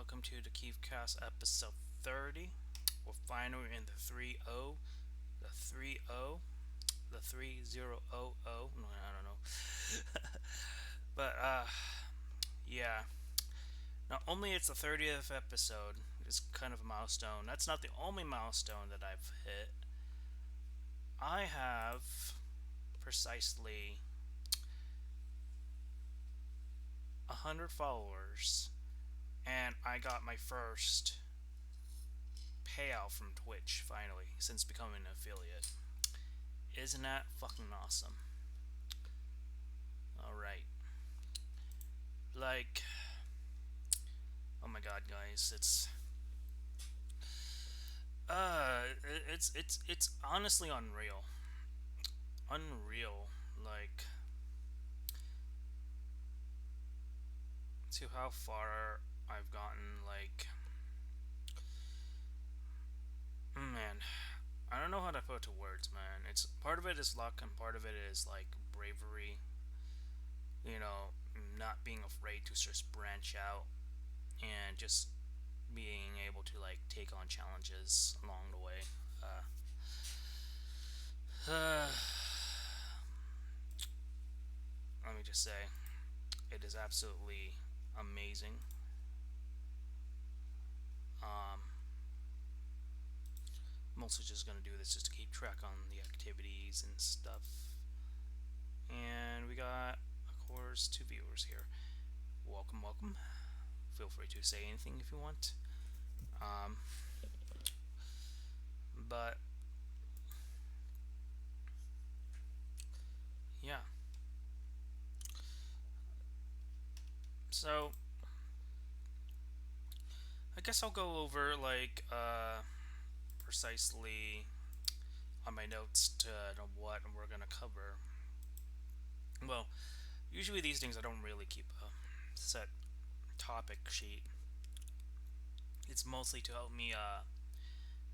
welcome to the Kiefcast episode 30. We're finally in the 3-0. The 3-0. The 3000. No, I don't know. But, yeah. Not only it's the 30th episode, it's kind of a milestone. That's not the only milestone that I've hit. I have precisely 100 followers, and I got my first payout from Twitch finally since becoming an affiliate. Isn't that fucking awesome? Alright. Like, oh my god, guys, it's honestly unreal. Unreal. Like, to how far I've gotten. Like, man, I don't know how to put it to words, man. It's part of it is luck, and part of it is like bravery. You know, not being afraid to just branch out and just being able to like take on challenges along the way. Uh, Let me just say, it is absolutely amazing. Um, I'm also just gonna do this just to keep track on the activities and stuff. And we got, of course, two viewers here. Welcome, welcome. Feel free to say anything if you want. Um, but yeah, so I guess I'll go over like precisely on my notes to what we're gonna cover. Well, usually these things I don't really keep a set topic sheet. It's mostly to help me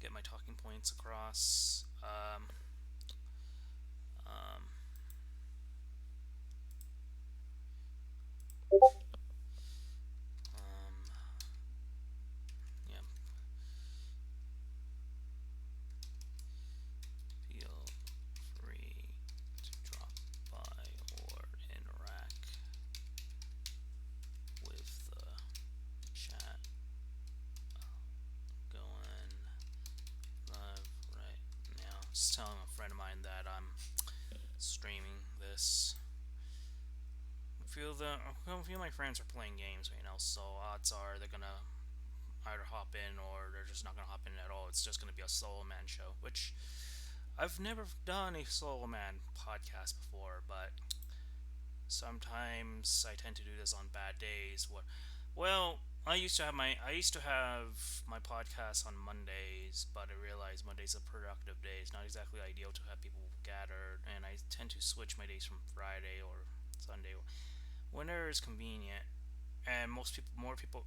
get my talking points across. Um, um, yeah, feel free to drop by or interact with the chat going live right now. Just telling a friend of mine that I'm streaming this. A few of my friends are playing games right now, so odds are they're gonna either hop in or they're just not gonna hop in at all. It's just gonna be a solo man show, which I've never done a solo man podcast before, but sometimes I tend to do this on bad days. Well, I used to have my podcast on Mondays, but I realized Mondays are productive days. It's not exactly ideal to have people gathered, and I tend to switch my days from Friday or Sunday whenever it's convenient. And more people,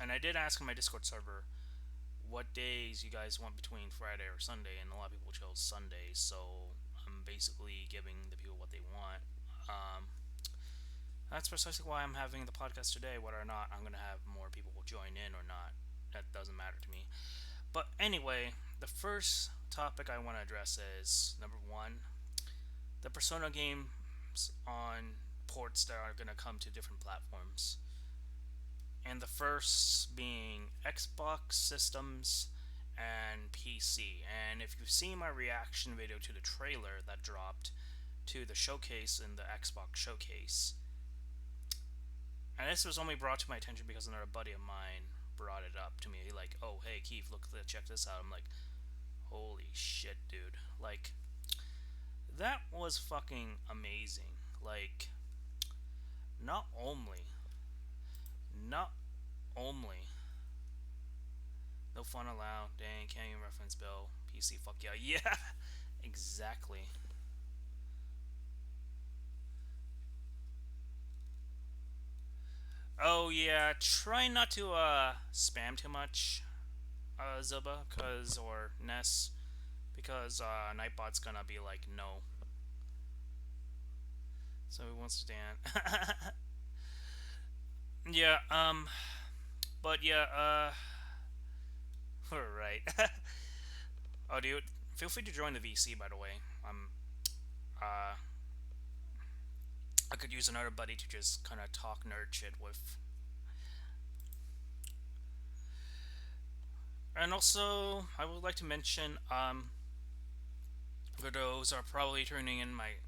and I did ask on my Discord server what days you guys want between Friday or Sunday, and a lot of people chose Sundays. So I'm basically giving the people what they want. Um, that's precisely why I'm having the podcast today. Whether or not I'm gonna have more people will join in or not, that doesn't matter to me. But anyway, the first topic I want to address is number one, the Persona games on ports that are gonna come to different platforms. And the first being Xbox systems and PC. And if you've seen my reaction video to the trailer that dropped to the showcase in the Xbox showcase, and this was only brought to my attention because another buddy of mine brought it up to me. Like, oh hey Keith, check this out. I'm like, holy shit, dude! Like, that was fucking amazing. Like, not only, not only no fun allowed. Dang, can't even reference Bill. PC, fuck yeah. Yeah, exactly. Oh yeah, try not to spam too much, Zuba, or Ness, because Nightbot's gonna be like no. So he wants to stand. Yeah. But yeah, all right. Oh, dude, feel free to join the VC. By the way, uh, I could use another buddy to just kind of talk nerd shit with. And also, I would like to mention, for those who are probably tuning in my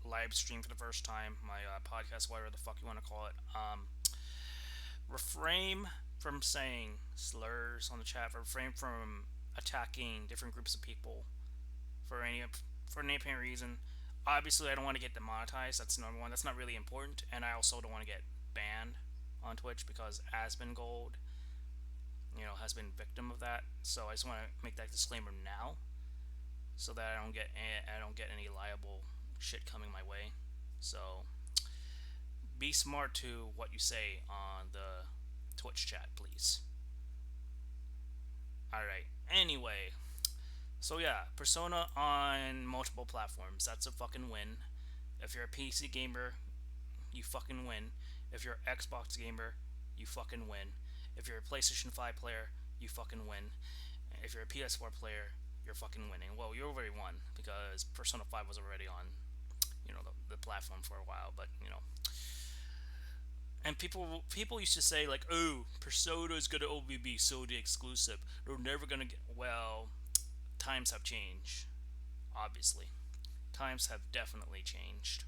live stream for the first time, my podcast, whatever the fuck you want to call it, refrain from saying slurs on the chat. Refrain from attacking different groups of people for any apparent reason. Obviously, I don't want to get demonetized. That's number one. That's not really important, and I also don't want to get banned on Twitch because Aspen Gold, has been victim of that. So I just want to make that disclaimer now, so that I don't get any liable shit coming my way. So be smart to what you say on the Twitch chat, please. All right. Anyway, so yeah, Persona on multiple platforms. That's a fucking win. If you're a PC gamer, you fucking win. If you're an Xbox gamer, you fucking win. If you're a PlayStation 5 player, you fucking win. If you're a PS4 player, you're fucking winning. Well, you already won because Persona 5 was already on, the platform for a while. But and people used to say like, "Oh, Persona is gonna only be Sony exclusive. They're never gonna get." Well, times have changed. Obviously, times have definitely changed.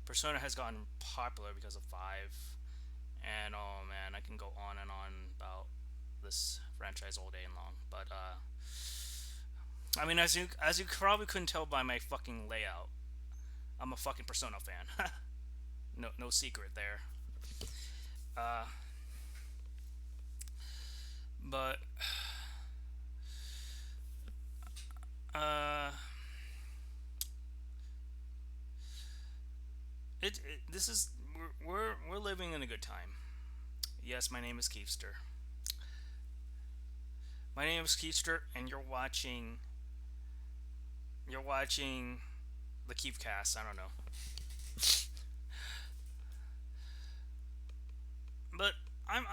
Persona has gotten popular because of Five, and oh man, I can go on and on about this franchise all day and long. But I mean, as you probably couldn't tell by my fucking layout, I'm a fucking Persona fan. No secret there. Uh, but uh, this is we're living in a good time. Yes, my name is Keefster. My name is Keefster, and you're watching the Kiefcast. I don't know, but I'm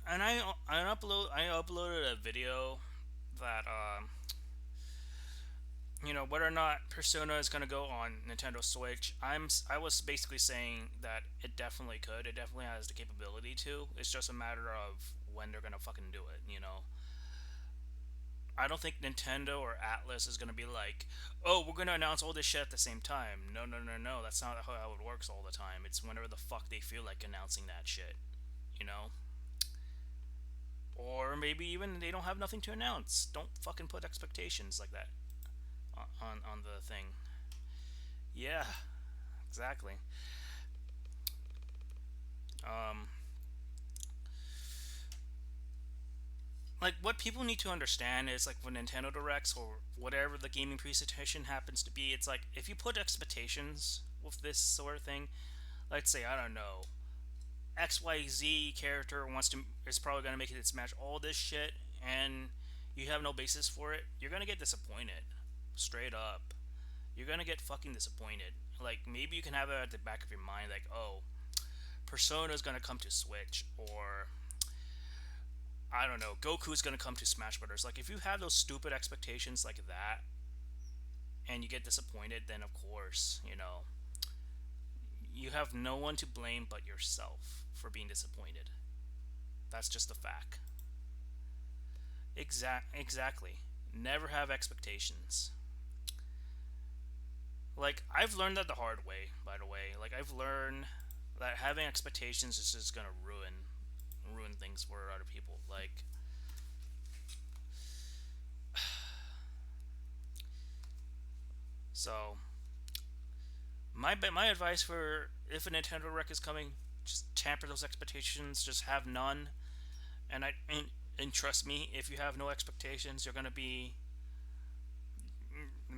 and I uploaded a video that whether or not Persona is going to go on Nintendo Switch. I was basically saying that it definitely could. It definitely has the capability to. It's just a matter of when they're going to fucking do it. I don't think Nintendo or Atlas is going to be like, "Oh, we're going to announce all this shit at the same time." No, no, no, no. That's not how it works all the time. It's whenever the fuck they feel like announcing that shit, you know? Or maybe even they don't have nothing to announce. Don't fucking put expectations like that on the thing. Yeah, exactly. Um, like what people need to understand is like when Nintendo Directs or whatever the gaming presentation happens to be, it's like if you put expectations with this sort of thing, let's say I don't know, XYZ character is probably gonna make it in Smash, all this shit, and you have no basis for it, you're gonna get disappointed. Straight up, you're gonna get fucking disappointed. Like maybe you can have it at the back of your mind, like, oh, Persona is gonna come to Switch, or I don't know, Goku's gonna come to Smash Brothers. Like if you have those stupid expectations like that and you get disappointed, then of course, you have no one to blame but yourself for being disappointed. That's just a fact. Exactly. Never have expectations. Like I've learned that the hard way, by the way. Like I've learned that having expectations is just gonna ruin things for other people. Like so, my advice for if a Nintendo Rec is coming, just tamper those expectations. Just have none, and trust me, if you have no expectations, you're gonna be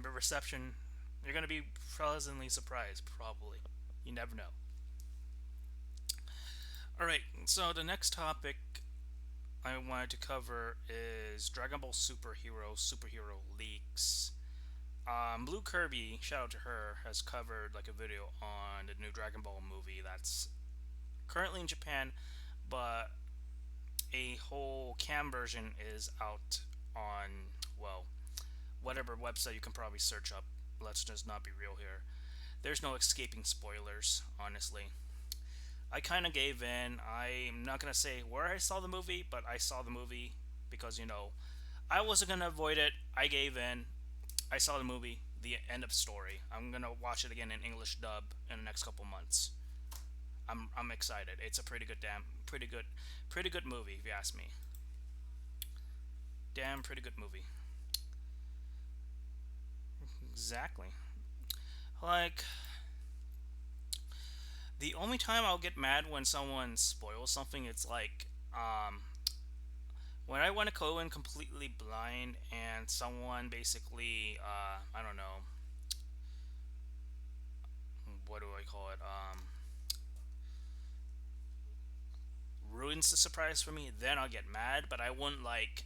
reception. You're gonna be pleasantly surprised. Probably, you never know. All right, so the next topic I wanted to cover is Dragon Ball superhero leaks. Blue Kirby, shout out to her, has covered like a video on the new Dragon Ball movie that's currently in Japan, but a whole cam version is out on, well, whatever website you can probably search up. Let's just not be real here. There's no escaping spoilers, honestly. I kind of gave in. I'm not gonna say where I saw the movie, but I saw the movie because I wasn't gonna avoid it. I gave in. I saw the movie. The end of story. I'm gonna watch it again in English dub in the next couple months. I'm excited. It's a pretty good movie if you ask me. Damn, pretty good movie. Exactly. Like, the only time I'll get mad when someone spoils something, it's like when I want to go in completely blind and someone basically, I don't know, what do I call it? Ruins the surprise for me. Then I'll get mad, but I wouldn't like,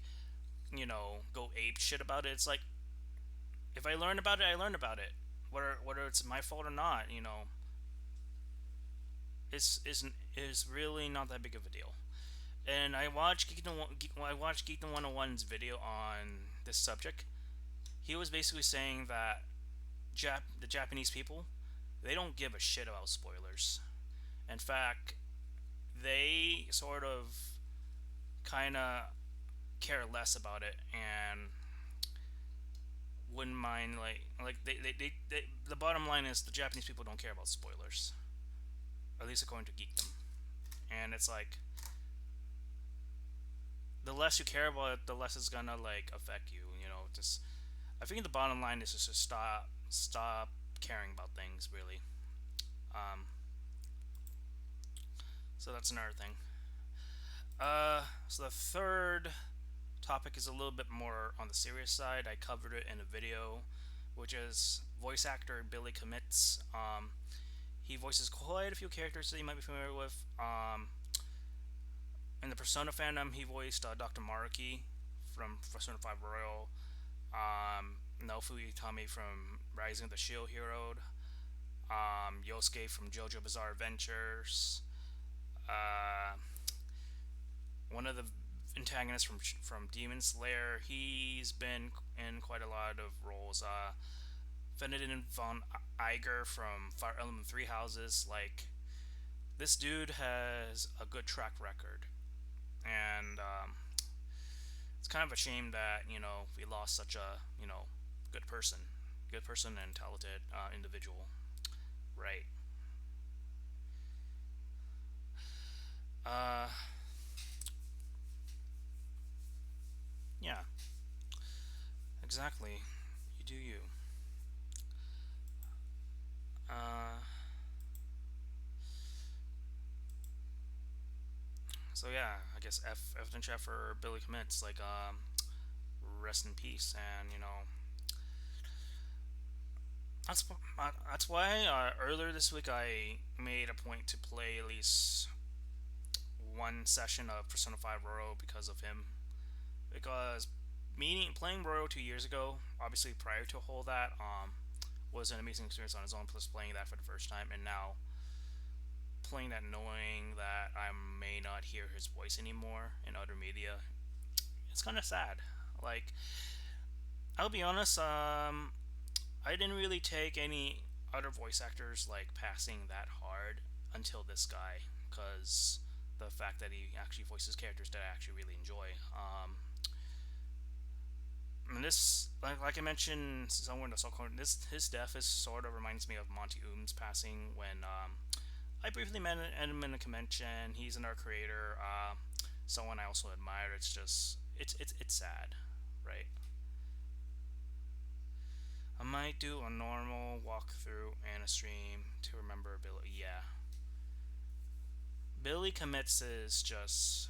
go ape shit about it. It's like if I learn about it, I learn about it. Whether it's my fault or not, is really not that big of a deal. And I watched Geekdom 101's video on this subject. He was basically saying that the Japanese people, they don't give a shit about spoilers. In fact, they sort of kind of care less about it and wouldn't mind like the bottom line is the Japanese people don't care about spoilers, at least according to Geekdom. And it's like the less you care about it, the less it's gonna like affect you. Just I think the bottom line is just to stop caring about things really. Um, so that's another thing. So the third topic is a little bit more on the serious side. I covered it in a video, which is voice actor Billy Commits. He voices quite a few characters that you might be familiar with. In the Persona fandom, he voiced Dr. Maruki from Persona 5 Royal, Naofu Itami from Rising of the Shield Hero, Yosuke from JoJo Bizarre Adventures, uh, one of the antagonists from Demon Slayer. He's been in quite a lot of roles. Ferdinand von Eiger from Fire Element Three Houses. Like this dude has a good track record, and it's kind of a shame that we lost such a good person and talented individual. Right. Uh, yeah. Exactly. You do you. Uh, so yeah, I guess F and Chef for Billy Commits. Like rest in peace, and that's that's why earlier this week I made a point to play at least one session of Persona 5 Royal because of him. Because meaning playing Royal 2 years ago, obviously prior to all that, was an amazing experience on its own. Plus playing that for the first time, and now playing that knowing that I may not hear his voice anymore in other media, it's kind of sad. Like I'll be honest, I didn't really take any other voice actors like passing that hard until this guy, because the fact that he actually voices characters that I actually really enjoy. And this, like I mentioned somewhere in the Stockholm, this his death is sort of reminds me of Monty Oom's passing when I briefly met him in a convention. He's an art creator, someone I also admire. It's just it's sad, right? I might do a normal walkthrough and a stream to remember Billy. Yeah, Billy Commits is just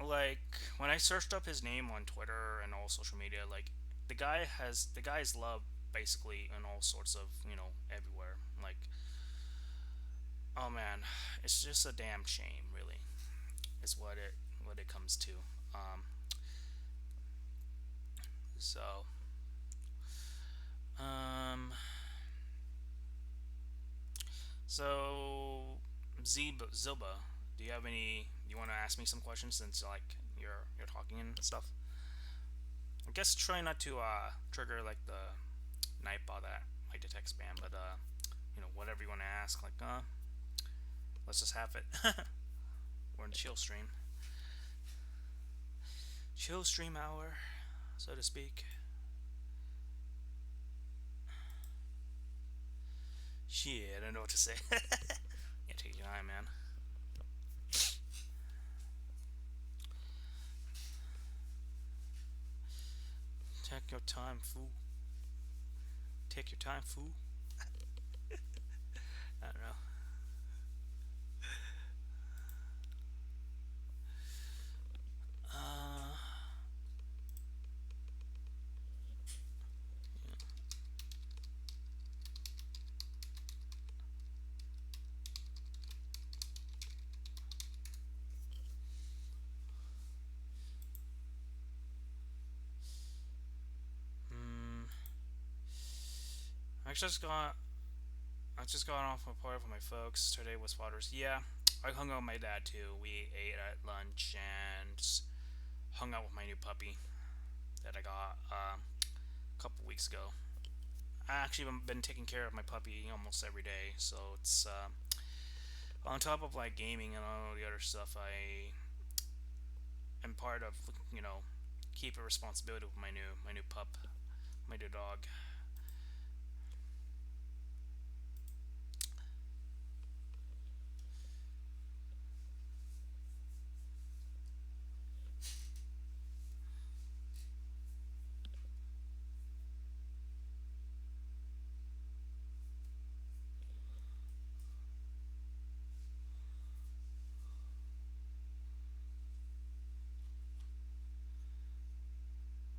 like when I searched up his name on Twitter and all social media, like the guy's loved basically in all sorts of everywhere. Like oh man, it's just a damn shame, really. Is what it comes to. Um, so um, so Zilba. Do you have any? You want to ask me some questions since like you're talking and stuff? I guess try not to trigger like the nightbot that might detect spam, but whatever you want to ask, like let's just have it. We're in chill stream, chill stream hour, so to speak. Shit, I don't know what to say. Yeah, take your time, man. Take your time, fool. Take your time, fool. I don't know. Uh, mm, I just got I just got off a party with my folks. Today was Father's. Yeah, I hung out with my dad too. We ate at lunch and hung out with my new puppy that I got a couple weeks ago. I actually been taking care of my puppy almost every day, so it's on top of like gaming and all the other stuff. I am part of keep a responsibility with my new pup, my new dog.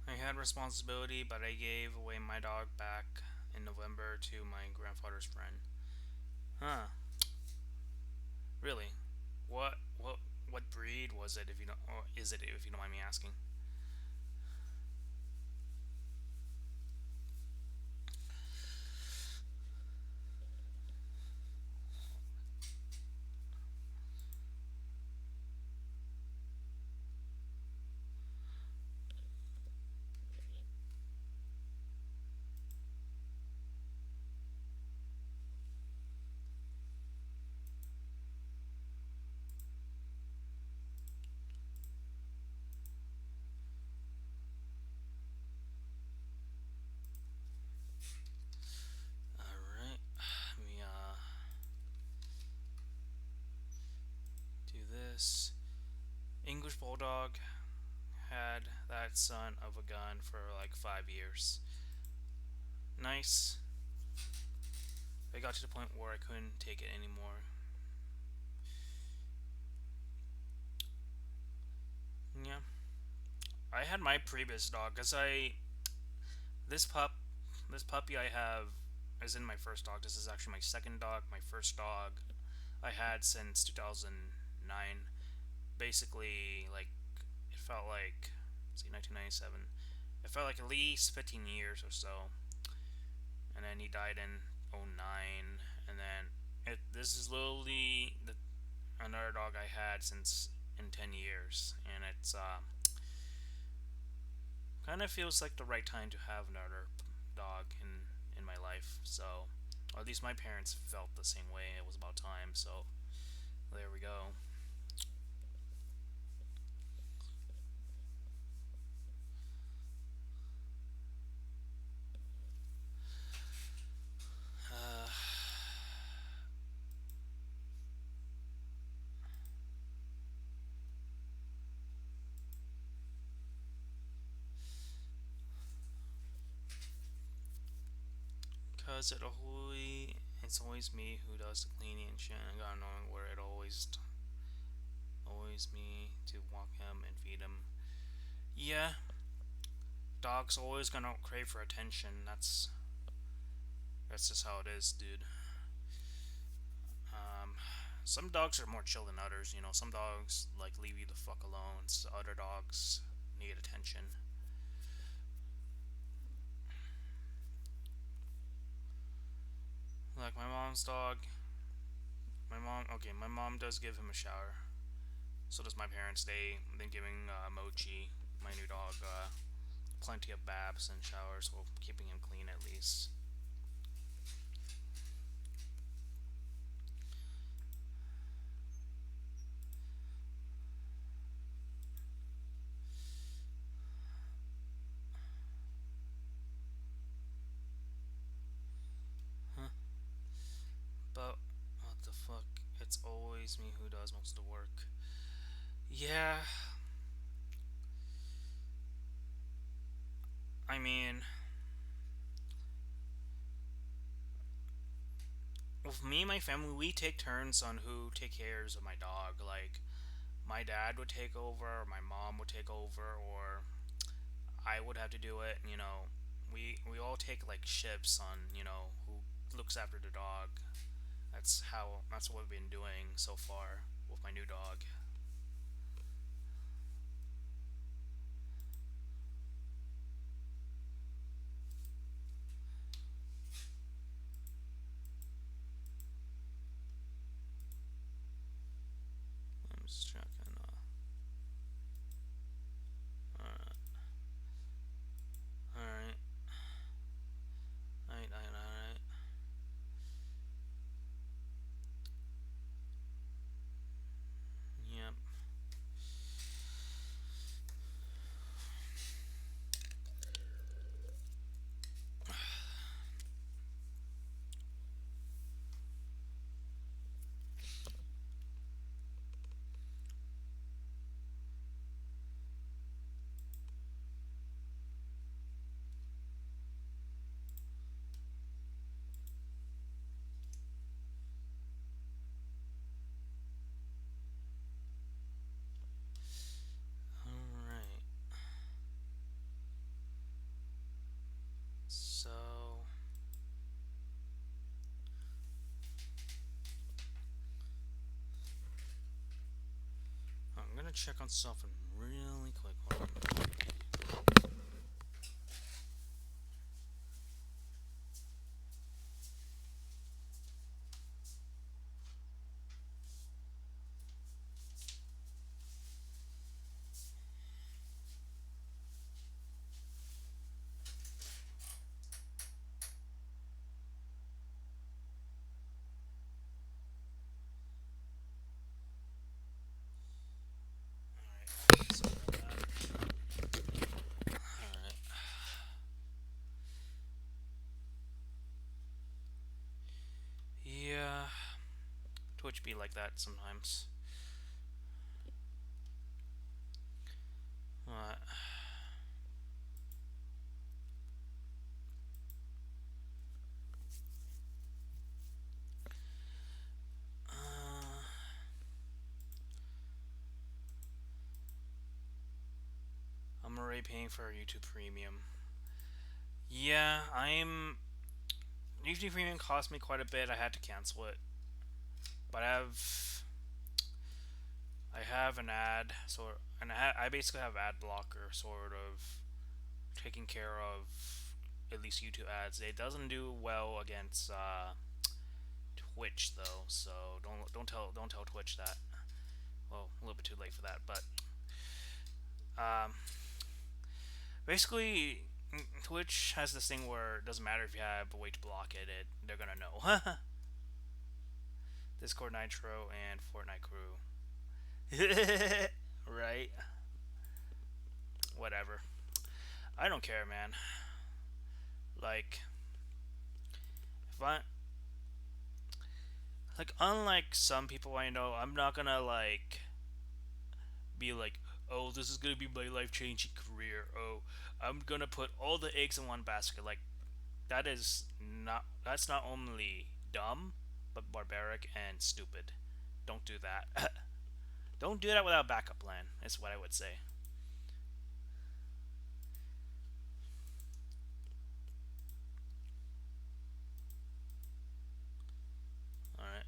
I had responsibility, but I gave away my dog back in November to my grandfather's friend. Huh? Really? What breed was it? If you don't, or is it if you don't mind me asking? All right. Let me do this. English bulldog had that son of a gun for like 5 years. Nice. I got to the point where I couldn't take it anymore. Yeah. I had my previous dog because this pup this puppy I have is in my first dog. This is actually my second dog. My first dog I had since 2009. Basically, like it felt like see 1997. It felt like at least 15 years or so. And then he died in '09. And then this is literally another dog I had since in 10 years, and it's kind of feels like the right time to have another dog in my life. So, or at least my parents felt the same way. It was about time. So there we go. Uh, Cause it's always me who does the cleaning and shit. I gotta know where it always me to walk him and feed him. Yeah, dogs always gonna crave for attention. That's just how it is, dude. Um, some dogs are more chill than others. Some dogs like leave you the fuck alone. So other dogs need attention. Like my mom's dog. My mom. Okay, my mom does give him a shower. So does my parents. They've been giving Mochi, my new dog, plenty of baths and showers, while keeping him clean at least. Huh. But what the fuck? It's always me who does most of the work. Yeah, I mean, with me and my family, we take turns on who take cares of my dog. Like, my dad would take over, or my mom would take over, or I would have to do it. We all take like shifts on who looks after the dog. That's what we've been doing so far with my new dog. I'm just checking. Alright, alright, alright, alright, alright. Yep. Alright. So I'm gonna check on something really quick. Hold on. Alright. Sorry about that. Alright. Yeah. Twitch be like that sometimes. What? Uh, I'm already paying for YouTube Premium. Yeah, I'm. YouTube Premium cost me quite a bit. I had to cancel it, but I have an ad sort, and I basically have ad blocker sort of taking care of at least YouTube ads. It doesn't do well against Twitch though, so don't tell Twitch that. Well, a little bit too late for that, but um, basically, Twitch has this thing where it doesn't matter if you have a way to block it, they're gonna know. Discord Nitro and Fortnite Crew. Right? Whatever. I don't care, man. Like, if I like, unlike some people I know, I'm not gonna be like, oh, this is gonna be my life changing career. Oh, I'm gonna put all the eggs in one basket. Like, that's not only dumb, but barbaric and stupid. Don't do that. Don't do that without a backup plan. Is what I would say. All right.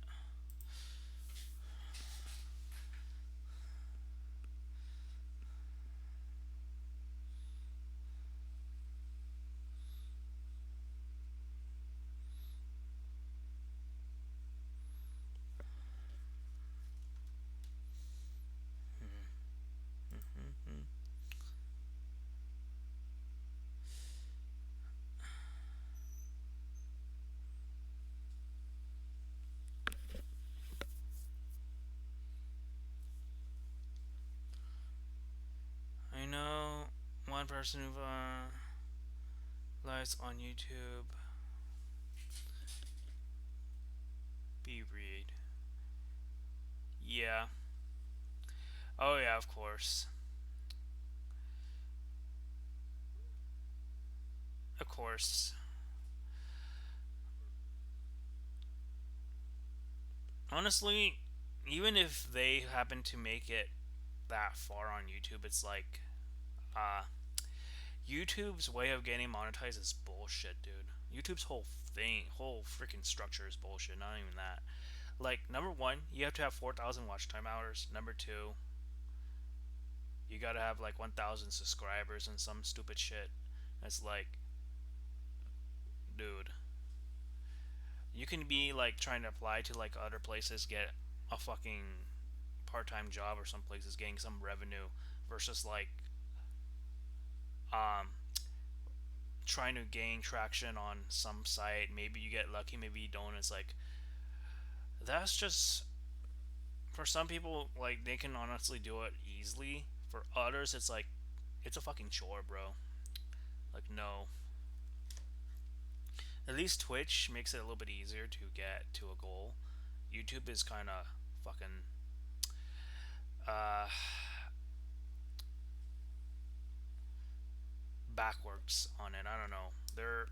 person who lives on YouTube. Be read. Yeah. Oh yeah, of course. Of course. Honestly, even if they happen to make it that far on YouTube, it's like uh YouTube's way of getting monetized is bullshit, dude. YouTube's whole freaking structure is bullshit. Not even that. Like, number one, you have to have 4,000 watch time hours. Number two, you gotta have like 1,000 subscribers and some stupid shit. It's like, dude, you can be like trying to apply to like other places, get a fucking part-time job or some places getting some revenue versus like um trying to gain traction on some site. Maybe you get lucky, maybe you don't. It's like, that's just, for some people, like, they can honestly do it easily. For others, it's like, it's a fucking chore, bro. Like, no. At least Twitch makes it a little bit easier to get to a goal. YouTube is kind of fucking uh backwards on it. I don't know. They're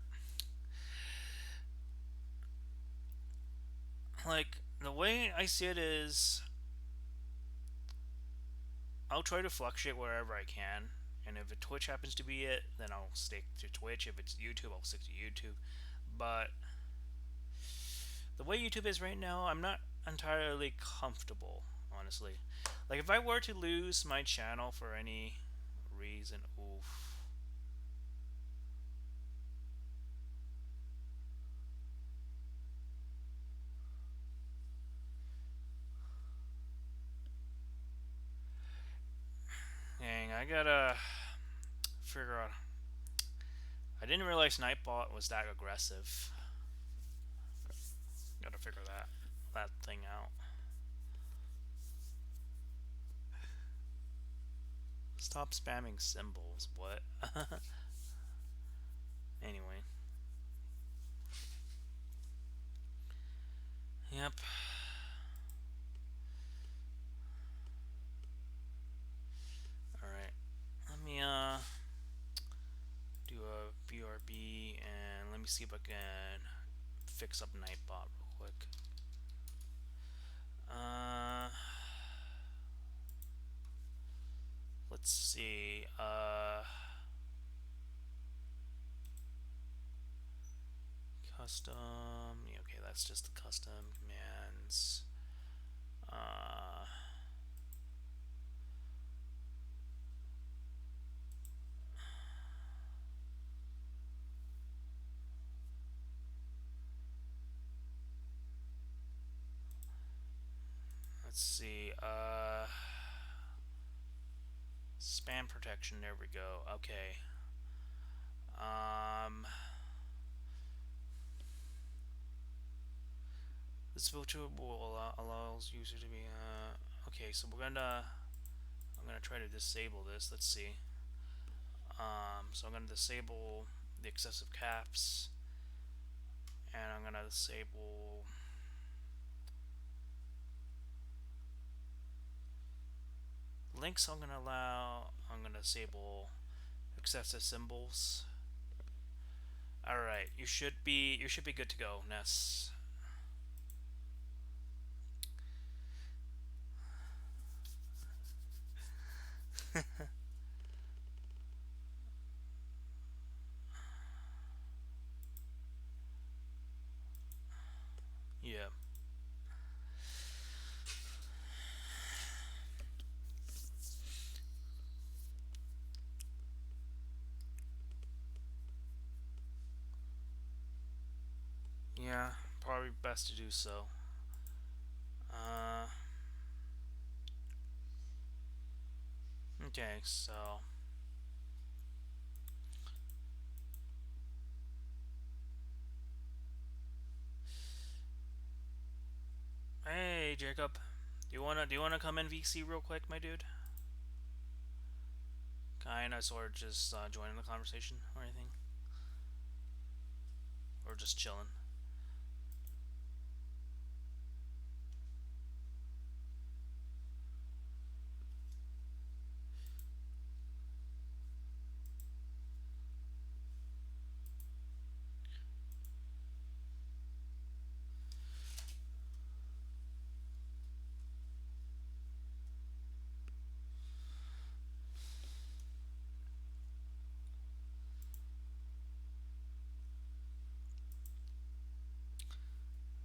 like, the way I see it is, I'll try to fluctuate wherever I can. And if Twitch happens to be it, then I'll stick to Twitch. If it's YouTube, I'll stick to YouTube. But the way YouTube is right now, I'm not entirely comfortable, honestly. Like, if I were to lose my channel for any reason, oof. Dang, I gotta figure out. I didn't realize Nightbot was that aggressive. Gotta figure that thing out. Stop spamming symbols. What? Anyway. Yep. Alright. Let me do a BRB and let me see if I can fix up Nightbot real quick. Uh let's see. Custom. Yeah, okay, that's just the custom commands. Uh let's see. Spam protection. There we go. Okay. Um This filter will allows user to be okay, so I'm gonna try to disable this. Let's see. So I'm gonna disable the excessive caps, and I'm gonna disable links. I'm gonna disable excessive symbols. All right, you should be good to go, Ness. Yeah. Yeah, probably best to do so. Uh, okay, so hey Jacob, do you wanna come in VC real quick, my dude? kind of sort of just joining the conversation or anything, or just chilling.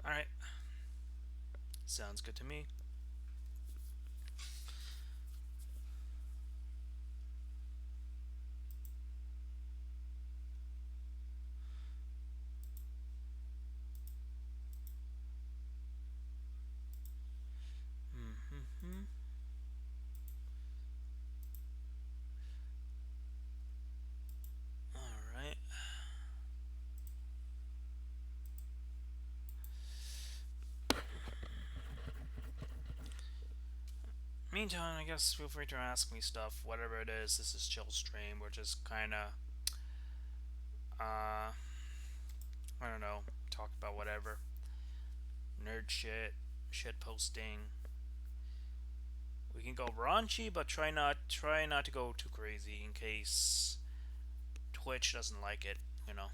All right, sounds good to me. Mm-hmm. All right. Meantime, I guess feel free to ask me stuff, whatever it is. This is chill stream. We're just kind of, I don't know, talk about whatever nerd shit, shit posting. We can go raunchy, but try not to go too crazy in case Twitch doesn't like it. You know.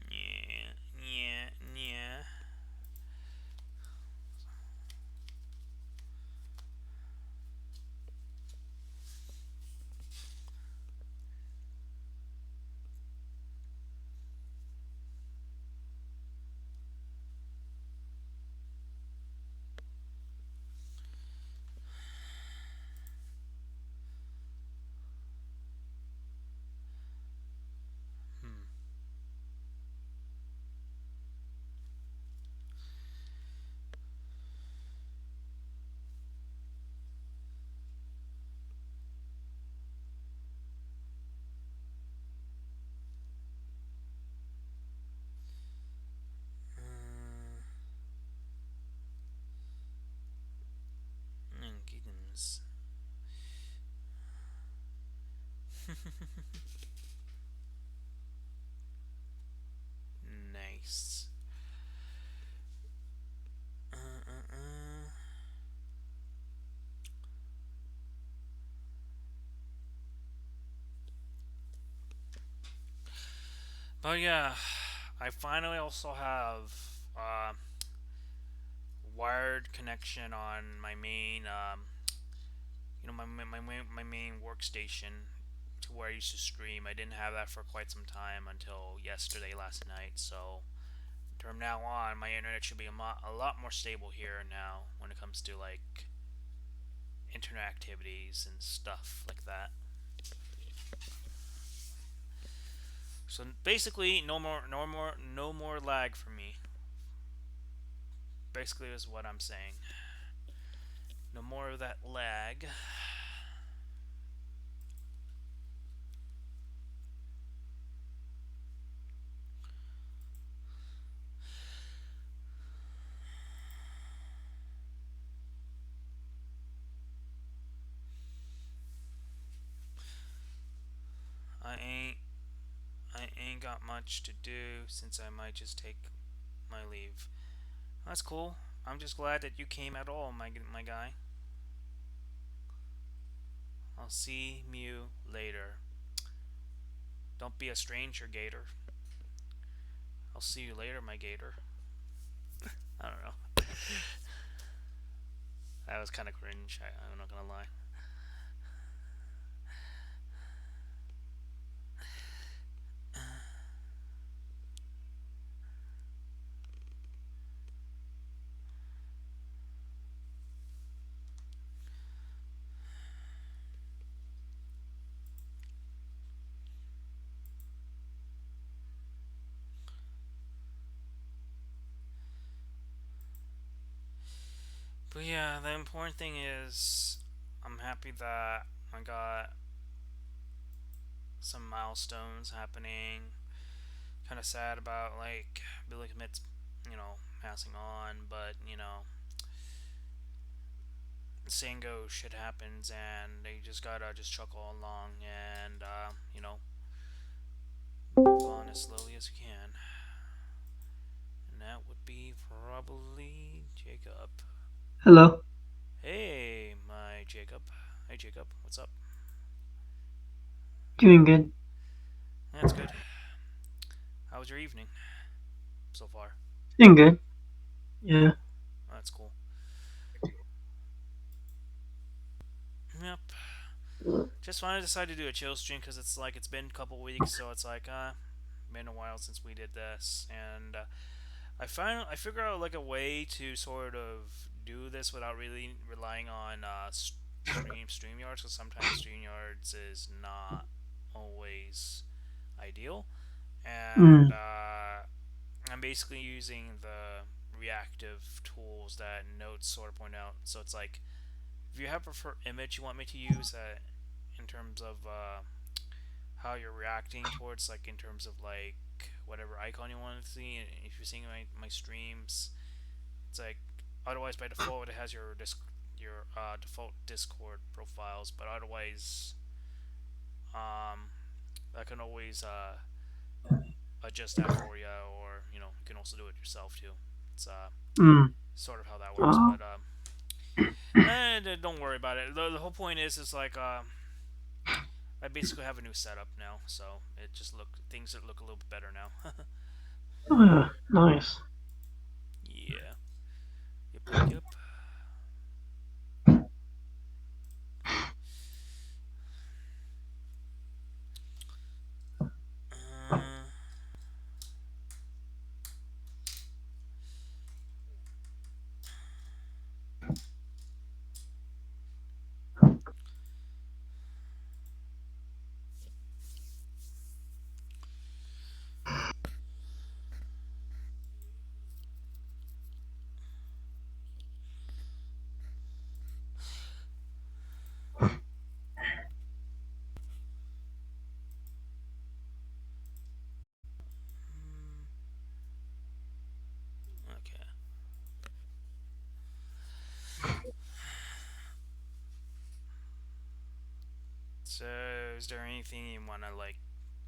Yeah, yeah, yeah. Hmm. Giddens. Nice. Uh. But yeah, I finally also have wired connection on my main, my main workstation to where I used to stream. I didn't have that for quite some time until yesterday, last night. So from now on, my internet should be a lot more stable here now when it comes to like internet activities and stuff like that. So basically, no more lag for me. Basically, is what I'm saying. No more of that lag. I ain't I ain't got much to do since I might just take my leave. That's cool. I'm just glad that you came at all, my guy. I'll see you later. Don't be a stranger, Gator. I'll see you later, my Gator. I don't know. That was kind of cringe. I'm not gonna lie. But yeah, the important thing is I'm happy that I got some milestones happening. kind of sad about like Billy Commits, passing on, but saying go shit happens, and they just gotta just chuckle along and move on as slowly as you can. And that would be probably Jacob. Hello. Hey, my Jacob. Hey, Jacob. What's up? Doing good. That's good. How was your evening so far? Doing good. Yeah. That's cool. Yep. Just finally decided to do a chill stream because it's like it's been a couple weeks, so it's like been a while since we did this, and I figure out like a way to sort of do this without really relying on StreamYards, because sometimes StreamYards is not always ideal, and Mm. I'm basically using the reactive tools that Notes sort of point out. So it's like if you have a preferred image you want me to use in terms of how you're reacting towards, like in terms of like whatever icon you want to see. If you're seeing my streams, it's like otherwise by default it has your default Discord profiles, but otherwise I can always adjust that for you, or you can also do it yourself too. It's Mm. sort of how that works, Oh, but don't worry about it. The whole point is like I basically have a new setup now, so it just things that look a little bit better now. yeah. Nice. Yeah. Yep. Yep. Yep. Uh, okay. So, is there anything you want to like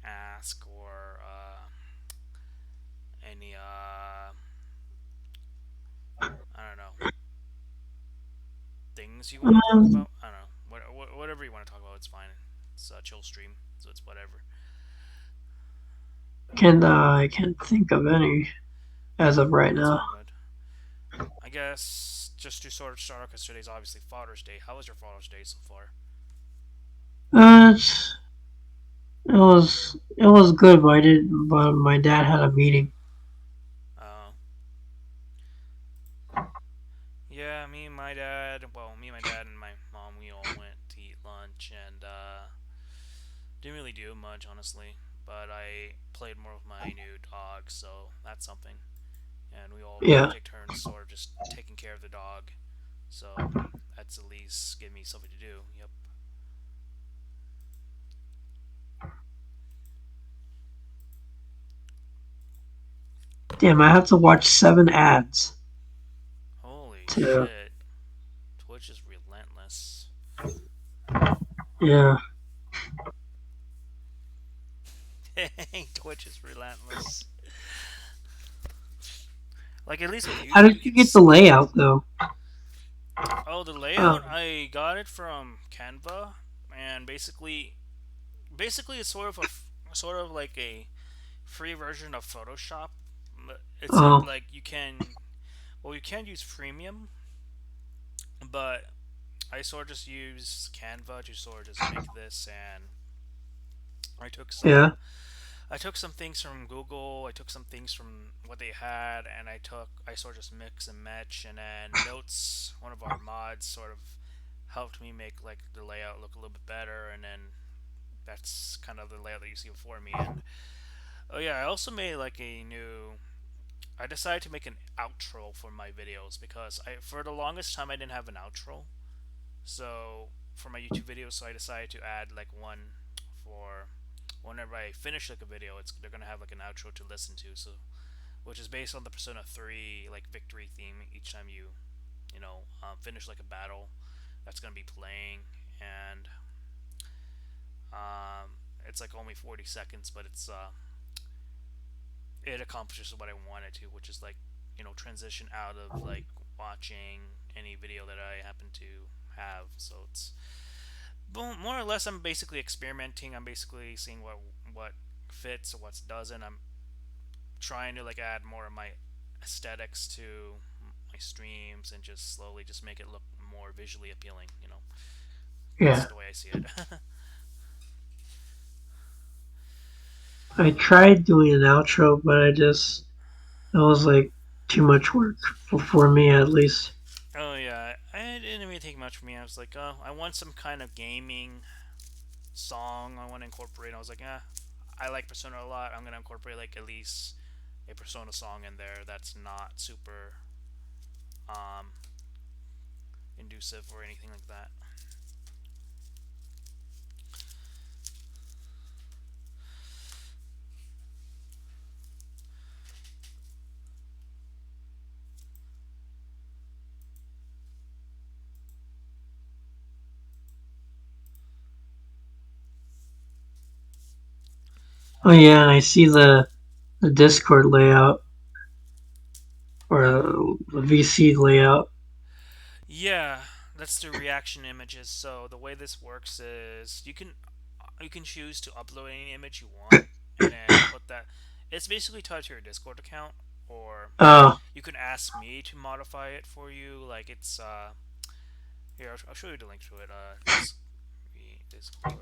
ask, or any I don't know, things you want to talk Um, about? I don't know. Whatever you want to talk about, it's fine. It's a chill stream, so it's whatever. I can't think of any as of right That's now. all good. I guess just to sort of start off, because today's obviously Father's Day. How was your Father's Day so far? It was good, but I didn't. But my dad had a meeting. Uh, yeah, me, my dad, and my mom, we all went to eat lunch, and didn't really do much, honestly. But I played more with my new dog, so that's something. And we all Yeah. take turns, sort of just taking care of the dog. So that's at least give me something to do. Yep. Damn, I have to watch 7 ads. Holy To shit. Twitch is relentless. Yeah. Twitch is relentless. Like at least with How YouTube, you did you can get the skip. layout though? Oh, the layout, Um. I got it from Canva, and basically it's sort of like a free version of Photoshop, except Oh. like you can use premium, but I sort of just use Canva to sort of just make this, and I took some Yeah. I took some things from Google, I took some things from what they had, and I sort of just mix and match, and then Notes, one of our mods, sort of helped me make like the layout look a little bit better, and then that's kind of the layout that you see before me. And oh yeah, I also made like a new. I decided to make an outro for my videos because for the longest time I didn't have an outro. So for my YouTube videos, so I decided to add like one for whenever I finish like a video, it's they're gonna have like an outro to listen to. So which is based on the Persona 3 like victory theme. Each time you finish like a battle, that's gonna be playing, and it's like only 40 seconds, but it accomplishes what I wanted to, which is like transition out of like watching any video that I happen to have. So it's more or less I'm basically experimenting. I'm basically seeing what fits or what doesn't. I'm trying to like add more of my aesthetics to my streams and just slowly just make it look more visually appealing. That's Yeah. the way I see it. I tried doing an outro, but it was like too much work for me at least. Oh yeah, it didn't really take much for me. I was like, oh, I want some kind of gaming song I want to incorporate. I was like, I like Persona a lot. I'm gonna incorporate like at least a Persona song in there that's not super um, inducive or anything like that. Oh yeah, and I see the Discord layout or the VC layout. Yeah, that's the reaction images. So the way this works is you can choose to upload any image you want and then put that. It's basically tied to your Discord account, or Oh, you can ask me to modify it for you. Like it's here. I'll show you the link to it. Discord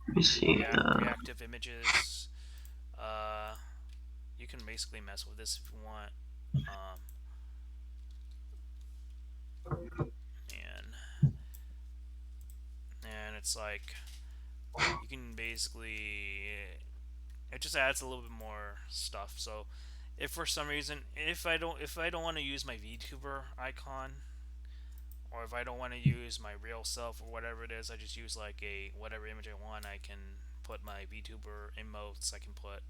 let me see. reactive images. Uh, you can basically mess with this if you want. Um, and it's like you can basically it just adds a little bit more stuff. So if for some reason if I don't want to use my VTuber icon, or if I don't want to use my real self or whatever it is, I just use like a whatever image I want. I can put my VTuber emotes. I can put,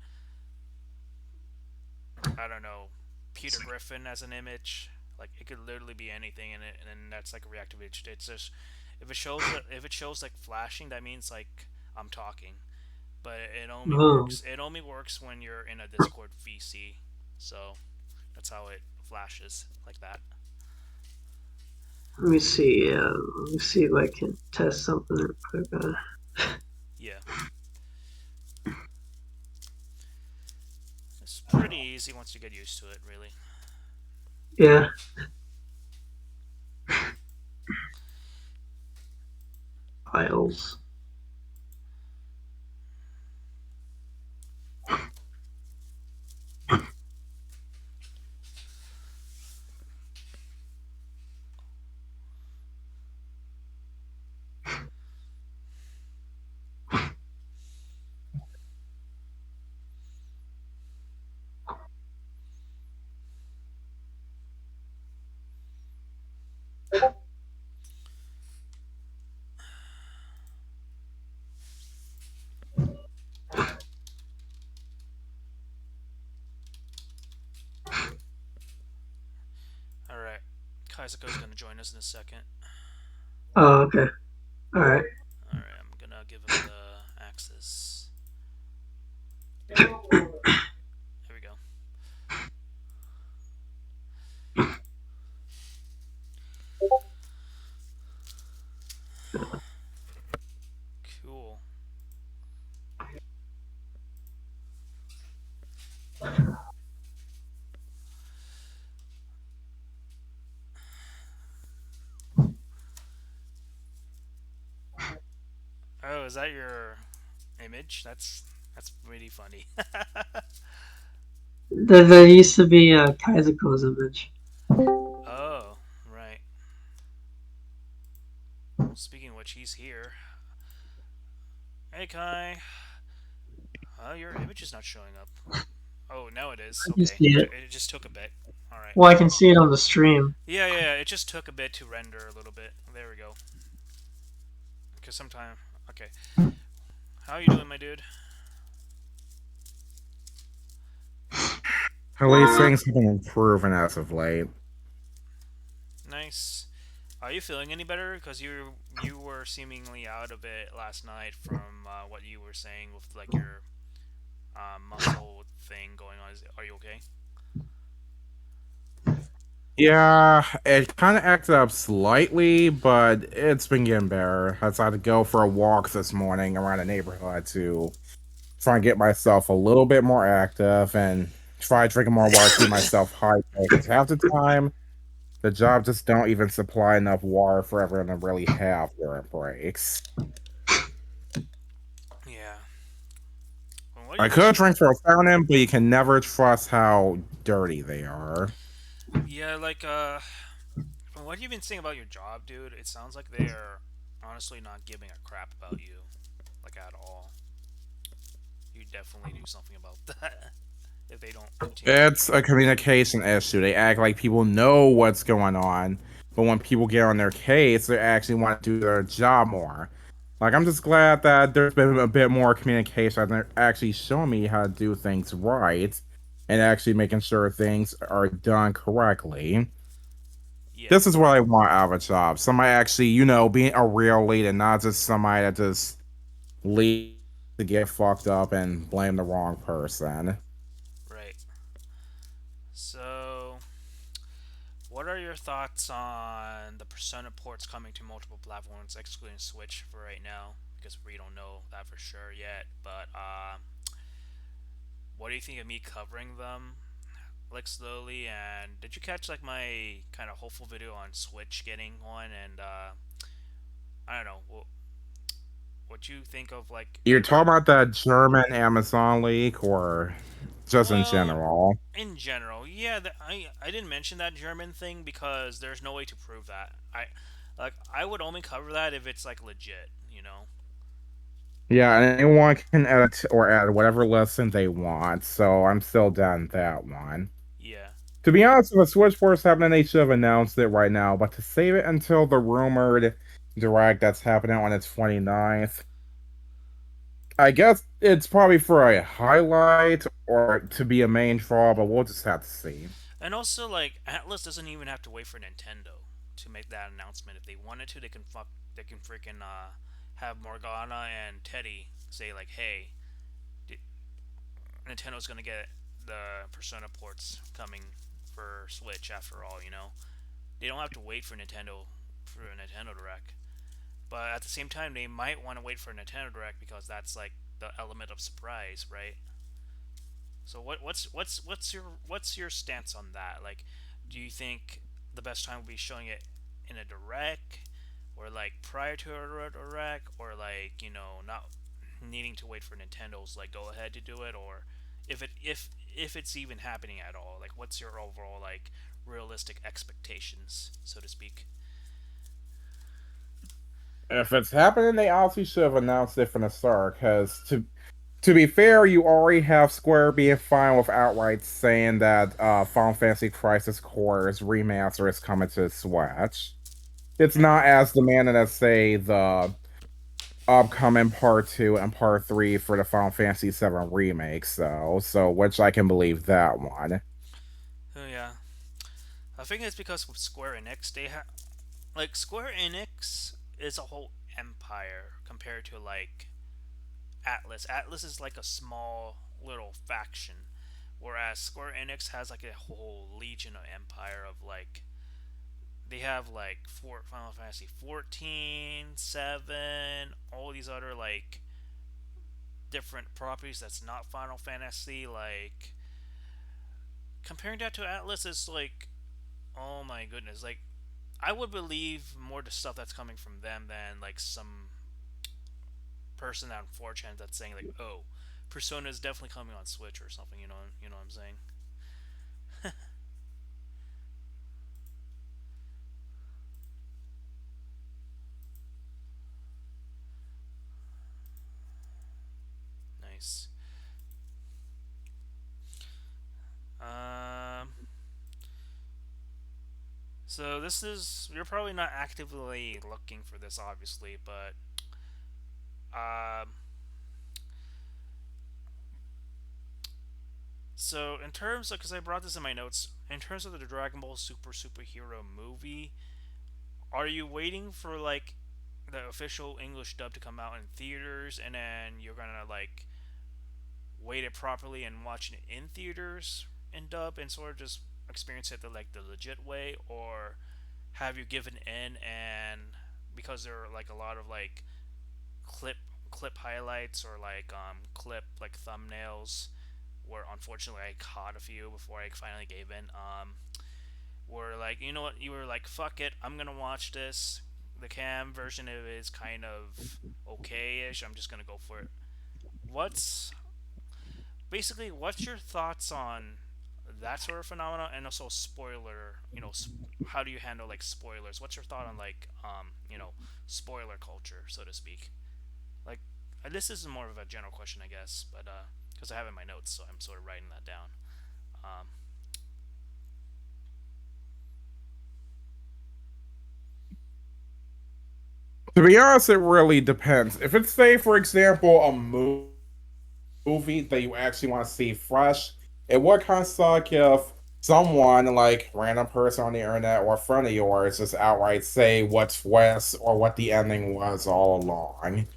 I don't know, Peter Griffin as an image. Like it could literally be anything in it, and then that's like a reactive image. It's just if it shows like flashing, that means like I'm talking. But it only Oh, works. It only works when you're in a Discord VC. So that's how it flashes like that. let me see. Let me see if I can test something real quick. Yeah, it's pretty easy once you get used to it. Really. Yeah, files. All right, Kaizuko's gonna join us in a second. Oh, okay. All right. All right, I'm gonna give him the access. Here we go. Cool. Oh, is that your image? That's pretty funny. There used to be a Kaizuko's image. Oh, right. Speaking of which, he's here. Hey, Kai. Your image is not showing up. Oh, now it is. I can Okay. see It, it. it just took a bit. All right. Well, I can see it on the stream. Yeah, yeah. It just took a bit to render a little bit. There we go. Because sometimes. Okay. How you doing, my dude? At least things have been improving as of late. Nice. Are you feeling any better? Because you were seemingly out of it last night from what you were saying with like your muscle thing going on. Are you okay? Yeah, it kind of acted up slightly, but it's been getting better. I decided to go for a walk this morning around the neighborhood to try and get myself a little bit more active and try drinking more water, keep myself hydrated. Because half the time, the job just don't even supply enough water for everyone to really have during breaks. Yeah. Well, what do I you think? could drink from a fountain, but you can never trust how dirty they are. Yeah, like from what you've been saying about your job, dude, it sounds like they're honestly not giving a crap about you, like at all. You definitely do something about that if they don't continue to It's pay. a communication issue. They act like people know what's going on, but when people get on their case, they actually want to do their job more. Like, I'm just glad that there's been a bit more communication. They're actually showing me how to do things right and actually making sure things are done correctly. Yeah. This is what I want out of a job. Somebody actually, being a real leader, not just somebody that just leads to get fucked up and blame the wrong person. Right. So, what are your thoughts on the Persona ports coming to multiple platforms, excluding Switch for right now? Because we don't know that for sure yet. But what do you think of me covering them, like slowly? And did you catch like my kind of hopeful video on Switch getting one? And I don't know what you think of like You're per. talking about that German Amazon leak or just in Well, general? in general, yeah. I didn't mention that German thing because there's no way to prove that. I would only cover that if it's like legit, you know. Yeah, and anyone can edit or add whatever lesson they want, so I'm still down that one. Yeah. To be honest, if a Switchboard's happening, they should have announced it right now, but to save it until the rumored direct that's happening on the 29th, I guess it's probably for a highlight or to be a main draw, but we'll just have to see. And also, like Atlas doesn't even have to wait for Nintendo to make that announcement. If they wanted to, they can fuck. They can freaking have Morgana and Teddy say like, "Hey, Nintendo's gonna get the Persona ports coming for Switch after all." You know, they don't have to wait for a Nintendo Direct. But at the same time, they might want to wait for a Nintendo Direct because that's like the element of surprise, right? So what's your stance on that? Like, do you think the best time would be showing it in a direct, or like prior to a direct, or like not needing to wait for Nintendo's like go ahead to do it, or if it's even happening at all? Like, what's your overall like realistic expectations, so to speak? If it's happening, they obviously should have announced it from the start, because to be fair, you already have Square being fine with outright saying that Final Fantasy Crisis Core's remaster is coming to the Switch. It's Mm-hmm. not as demanding as, say, the upcoming Part 2 and Part 3 for the Final Fantasy VII remakes, though, so which I can believe that one. Oh yeah, I think it's because with Square Enix, like Square Enix is a whole empire compared to like Atlas. Atlas is like a small little faction, whereas Square Enix has like a whole legion of empire of like they have like Final Fantasy 14, 7, all these other like different properties that's not Final Fantasy. Like comparing that to Atlas is like, oh my goodness, like I would believe more the stuff that's coming from them than like some person on 4chan that's saying like, oh, Persona is definitely coming on Switch or something. You know what I'm saying? Nice. Um, so this is you're probably not actively looking for this, obviously, but um, So in terms of, because I brought this in my notes, in terms of the Dragon Ball Super superhero movie, are you waiting for like the official English dub to come out in theaters, and then you're gonna like wait it properly and watch it in theaters in dub and sort of just experience it the like the legit way, or have you given in and because there are like a lot of like clip clip highlights or like clip like thumbnails where unfortunately I caught a few before I finally gave in. Were like, you know what, you were like, fuck it, I'm gonna watch this. The cam version of it is kind of okay-ish. I'm just gonna go for it. What's basically what's your thoughts on that sort of phenomena, and also spoiler? How do you handle like spoilers? What's your thought on like spoiler culture, so to speak? Like, this is more of a general question, I guess, but because I have it in my notes, so I'm sort of writing that down. Um, To be honest, it really depends. If it's, say, for example, a movie that you actually want to see fresh, it would kind of suck if someone, like random person on the internet or a friend of yours, just outright say what twist or what the ending was all along,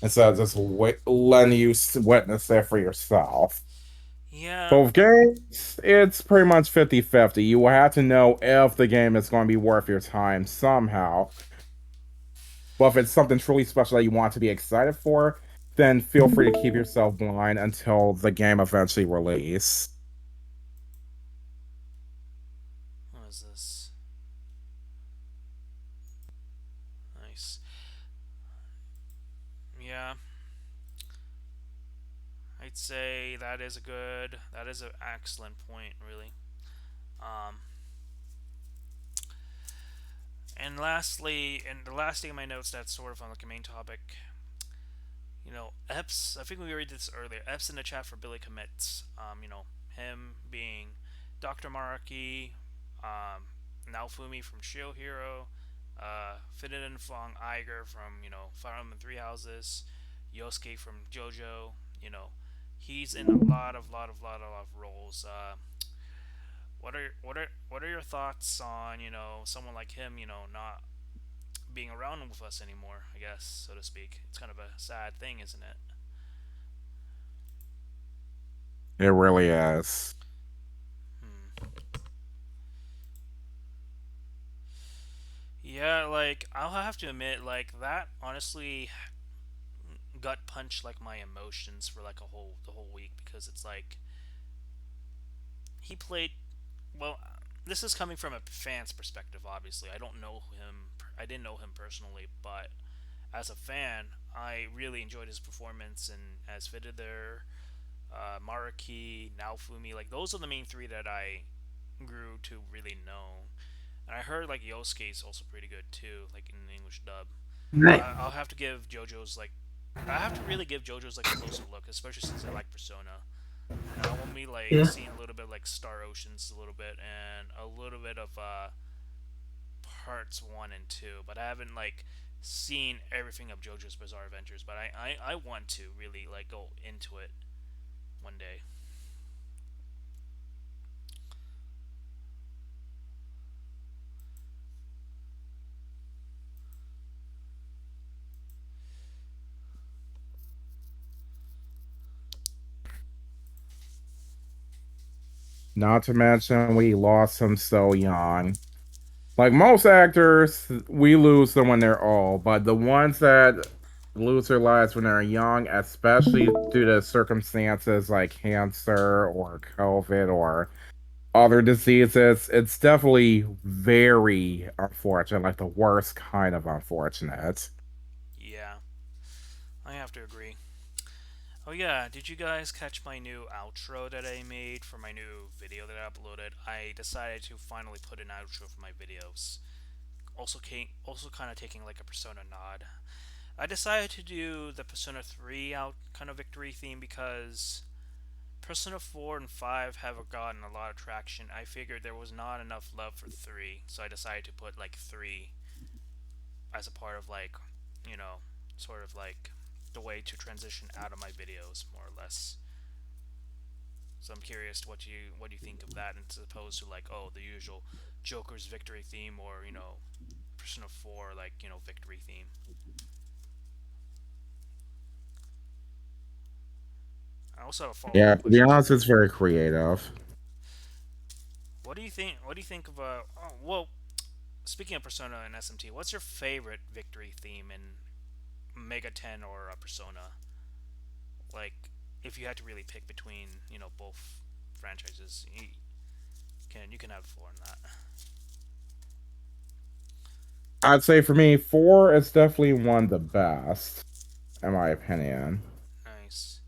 instead of just letting you witness it for yourself. yeah, Both games, it's pretty much 50-50. You will have to know if the game is going to be worth your time somehow. But if it's something truly special that you want to be excited for, then feel free to keep yourself blind until the game eventually release. what is this? Nice. Yeah, I'd say that is an excellent point, really. Um, and lastly, and the last thing in my notes that's sort of on like a main topic, Epps. I think we read this earlier. Epps in the chat for Billy Commits. Him being Dr. Maraki, um, Naofumi from Shield Hero, Fidden Fong Iger from Fire Emblem Three Houses, Yosuke from JoJo. You know, he's in a lot of roles. What are your thoughts on someone like him? Not being around with us anymore. I guess, so to speak. It's kind of a sad thing, isn't it? It really is. Hmm. Yeah, like I'll have to admit, like that honestly gut punched like my emotions for like the whole week because it's like he played well. This is coming from a fan's perspective, obviously. I don't know him. I didn't know him personally, but as a fan, I really enjoyed his performance and as fitted there. Maraki, Naofumi, like those are the main three that I grew to really know. And I heard like Yosuke is also pretty good too, like in the English dub. But Right. I'll have to give JoJo's like I have to really give JoJo's like a closer look, especially since I like Persona. And I want me like Yeah. seeing a little bit like Star Oceans a little bit and a little bit of parts one and two. But I haven't like seen everything of JoJo's Bizarre Adventures. But I want to really like go into it one day. Not to mention, we lost him so young. Like most actors, we lose them when they're old, but the ones that lose their lives when they're young, especially due to circumstances like cancer or COVID or other diseases, it's definitely very unfortunate, like the worst kind of unfortunate. Yeah, I have to agree. Oh yeah, did you guys catch my new outro that I made for my new video that I uploaded? I decided to finally put an outro for my videos. Also kind of taking like a Persona nod. I decided to do the Persona 3 out kind of victory theme because Persona 4 and 5 have gotten a lot of traction. I figured there was not enough love for 3, so I decided to put like 3 as a part of like, you know, sort of like the way to transition out of my videos more or less. So I'm curious what you think of that, as opposed to like, oh, the usual Joker's victory theme, or Persona 4, like, victory theme. I also have a follow Yeah, up to be question to honest, that. it's very creative. What do you think? What do you think of Oh, well, speaking of Persona and SMT, what's your favorite victory theme in Mega 10 or Persona? Like, if you had to really pick between both franchises, you can have the floor on that. I'd say for me, four is definitely one of the best, in my opinion. Nice.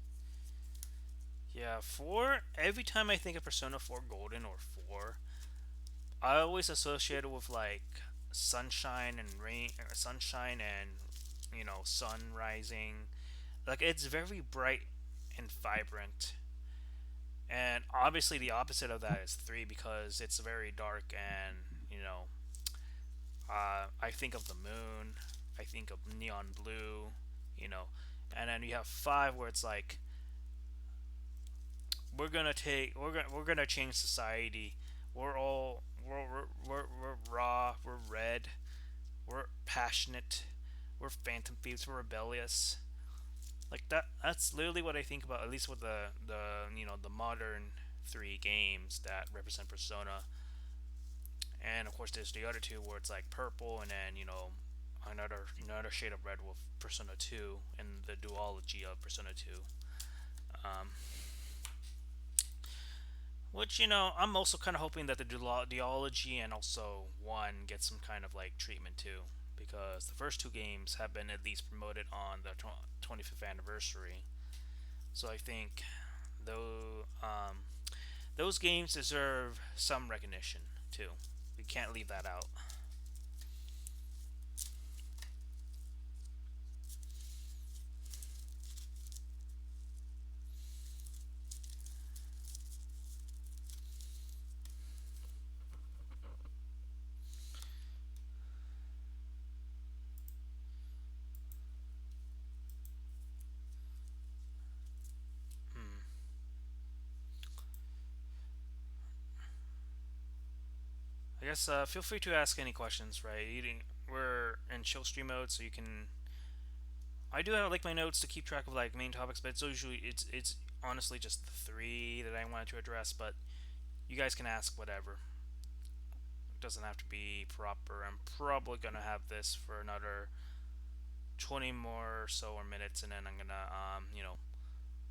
Yeah, 4. Every time I think of Persona 4 Golden or 4, I always associate it with like sunshine and rain, sunshine and sun rising. Like, it's very bright and vibrant. And obviously, the opposite of that is 3, because it's very dark and I think of the moon. I think of neon blue. You know, and then you have 5 where it's like we're gonna change society. We're raw. We're red. We're passionate. We're phantom thieves. We're rebellious. Like that. That's literally what I think about. At least with the modern 3 games that represent Persona. And of course, there's the other 2 where it's like purple, and then another shade of red with Persona 2 and the duology of Persona 2. Um, which, I'm also kind of hoping that the duology and also 1 get some kind of like treatment too, because the first 2 games have been at least promoted on the 25th anniversary. So I think though those games deserve some recognition too. We can't leave that out. Hmm. I guess feel free to ask any questions. Right, we're in chill stream mode, so you can. I do have like my notes to keep track of like main topics, but it's honestly just the 3 that I wanted to address. But you guys can ask whatever. It doesn't have to be proper. I'm probably gonna have this for another 20 more or so or minutes, and then I'm gonna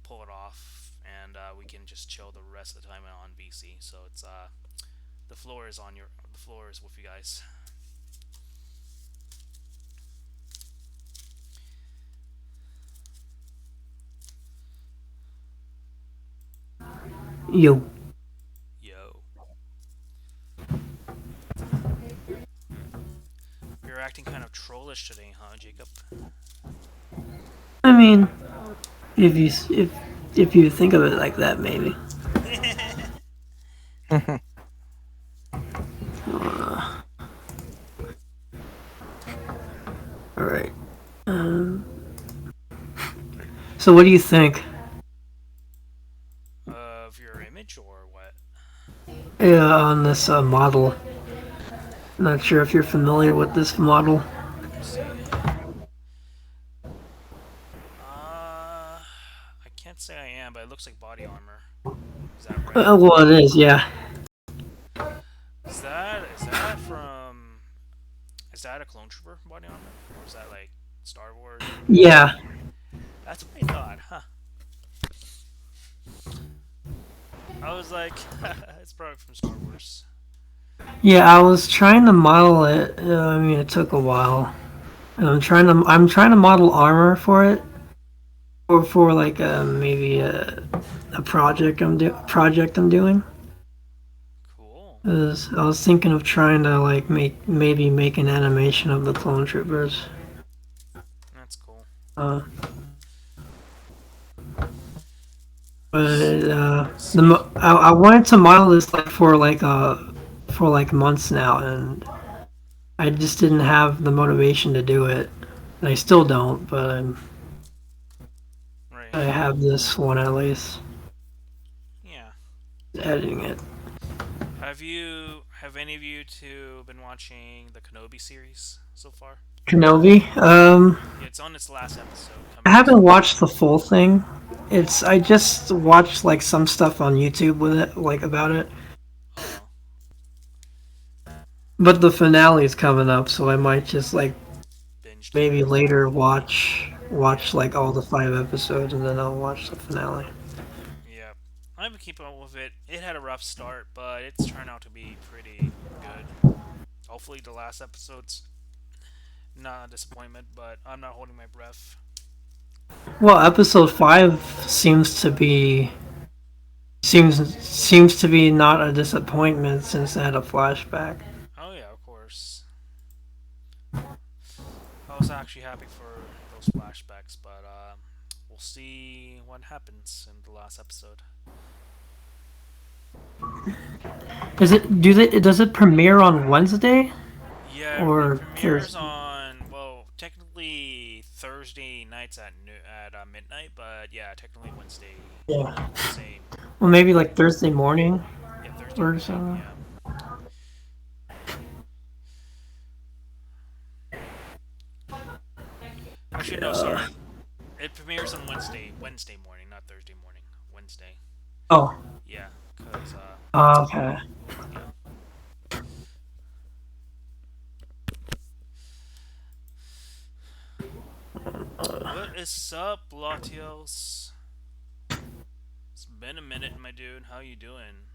pull it off, and we can just chill the rest of the time on BC. So it's the floor is with you guys. Yo, Yo, you're acting kind of trollish today, huh, Jacob? I mean, if you if you think of it like that, maybe. All right. Um, so what do you think? Of your image or what? On this model? Not sure if you're familiar with this model. Let me see. I can't say I am, but it looks like body armor. Is that right? Well, it is. Yeah. Is that a clone trooper body armor, or is that like Star Wars or Yeah. That's what I thought, huh? I was like, it's probably from Star Wars. Yeah. I was trying to model it. I mean, it took a while. And I'm trying to model armor for it, or for like maybe a project I'm doing. Cool. 'Cause I was thinking of trying to like make an animation of the clone troopers. That's cool. Uh, but Speak. I wanted to model this like for like months now, and I just didn't have the motivation to do it. And I still don't, but Right. I have this one at least. Yeah. editing it. Have any of you two been watching the Kenobi series so far? Kenobi. Yeah, it's on its last episode I coming haven't to. watched the full thing. I just watched like some stuff on YouTube with it, like about it. Oh, But the finale is coming up, so I might just like binge through maybe it. later watch Yeah, like all the 5 episodes, and then I'll watch the finale. yeah. I've been keeping up with it. It had a rough start, but it's turned out to be pretty good. Hopefully, the last episode's not a disappointment, but I'm not holding my breath. Well, episode 5 seems to be not a disappointment since it had a flashback. Oh yeah, of course. I was actually happy for those flashbacks, but we'll see what happens in the last episode. Does it premiere on Wednesday Yeah, it or premieres Thursday? on technically Thursday nights at midnight, but yeah, technically Wednesday Yeah. same. Well, maybe like Thursday morning Yeah, Thursday or morning. something. Yeah. Actually, no, sorry. It premieres on Wednesday morning, not Thursday morning. Wednesday. Oh, Yeah, cause okay. yeah. What is up, Latios? It's been a minute, my dude. How you doing?